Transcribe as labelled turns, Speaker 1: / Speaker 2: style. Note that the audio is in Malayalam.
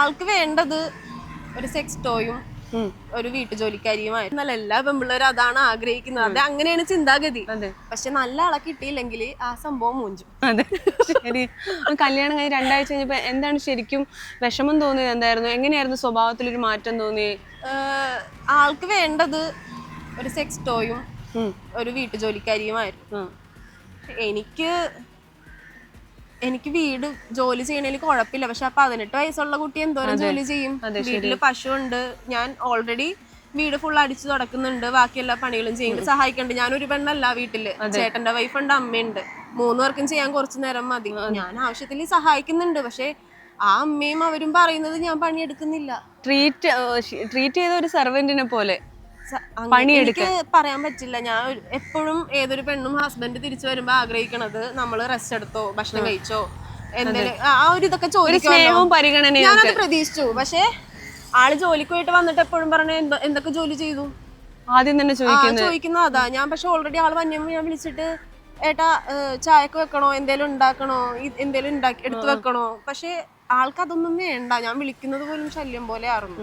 Speaker 1: ആൾക്ക് വേണ്ടത് ഒരു സെക്സ് ടോയും ഒരു വീട്ടുജോലിക്കാരിയുമായിരുന്നു. എല്ലാ പെൺപിള്ളേരും അതാണ് ആഗ്രഹിക്കുന്നത്. അത് അങ്ങനെയാണ് ചിന്താഗതി. പക്ഷെ നല്ല ആളെ കിട്ടിയില്ലെങ്കിൽ ആ സംഭവം മൂഞ്ചും.
Speaker 2: അതെ ശരി. കല്യാണം കഴിഞ്ഞ് 2 ആഴ്ച കഴിഞ്ഞപ്പോ എന്താണ് ശരിക്കും വിഷമം തോന്നിയത്? എന്തായിരുന്നു? എങ്ങനെയായിരുന്നു സ്വഭാവത്തിലൊരു മാറ്റം തോന്നിയത്?
Speaker 1: ആൾക്ക് വേണ്ടത് ഒരു സെക്സ് ടോയും ഒരു വീട്ടുജോലിക്കാരിയുമായിരുന്നു. എനിക്ക് വീട് ജോലി ചെയ്യണേൽ കുഴപ്പമില്ല. പക്ഷെ ആ 18 വയസ്സുള്ള കുട്ടി എന്തോരം ജോലി ചെയ്യും? വീട്ടില് പശുവുണ്ട്, ഞാൻ ഓൾറെഡി വീട് ഫുൾ അടിച്ചു തുടക്കുന്നുണ്ട്, ബാക്കി എല്ലാ പണികളും ചെയ്യുന്നുണ്ട്, സഹായിക്കണ്ട്. ഞാനൊരു പെണ്ണല്ല വീട്ടില്, ചേട്ടന്റെ വൈഫുണ്ട്, അമ്മയുണ്ട്, 3 പേർക്കും ചെയ്യാൻ കുറച്ചു നേരം മതി. ഞാൻ ആവശ്യത്തിൽ സഹായിക്കുന്നുണ്ട്. പക്ഷെ ആ അമ്മയും അവരും പറയുന്നത് ഞാൻ പണിയെടുക്കുന്നില്ല.
Speaker 2: ട്രീറ്റ് ചെയ്ത ഒരു സെർവന്റിനെ പോലെ
Speaker 1: എനിക്ക് പറയാൻ പറ്റില്ല. ഞാൻ എപ്പോഴും ഏതൊരു പെണ്ണും ഹസ്ബൻഡ് തിരിച്ചു വരുമ്പോ ആഗ്രഹിക്കണത് നമ്മള് റെസ്റ്റ് എടുത്തോ, ഭക്ഷണം കഴിച്ചോ, എന്തെങ്കിലും ആ ഒരു ഇതൊക്കെ ചോദിക്കുമല്ലോ. ഞാനത് പ്രതീക്ഷിച്ചു. പക്ഷെ ആള് ജോലിക്ക് പോയിട്ട് വന്നിട്ട് എപ്പോഴും പറഞ്ഞ എന്തൊക്കെ ജോലി ചെയ്തു
Speaker 2: ആദ്യം തന്നെ
Speaker 1: ചോദിക്കുന്ന അതാ. ഞാൻ പക്ഷെ ഓൾറെഡി ആള് വന്നപ്പോ ഞാൻ വിളിച്ചിട്ട് ഏട്ടാ ചായക്ക് വെക്കണോ, എന്തേലും ഉണ്ടാക്കണോ, എന്തേലും എടുത്തു വെക്കണോ? പക്ഷെ ആൾക്ക് അതൊന്നും വേണ്ട. ഞാൻ വിളിക്കുന്നത് പോലും ശല്യം പോലെ ആയിരുന്നു.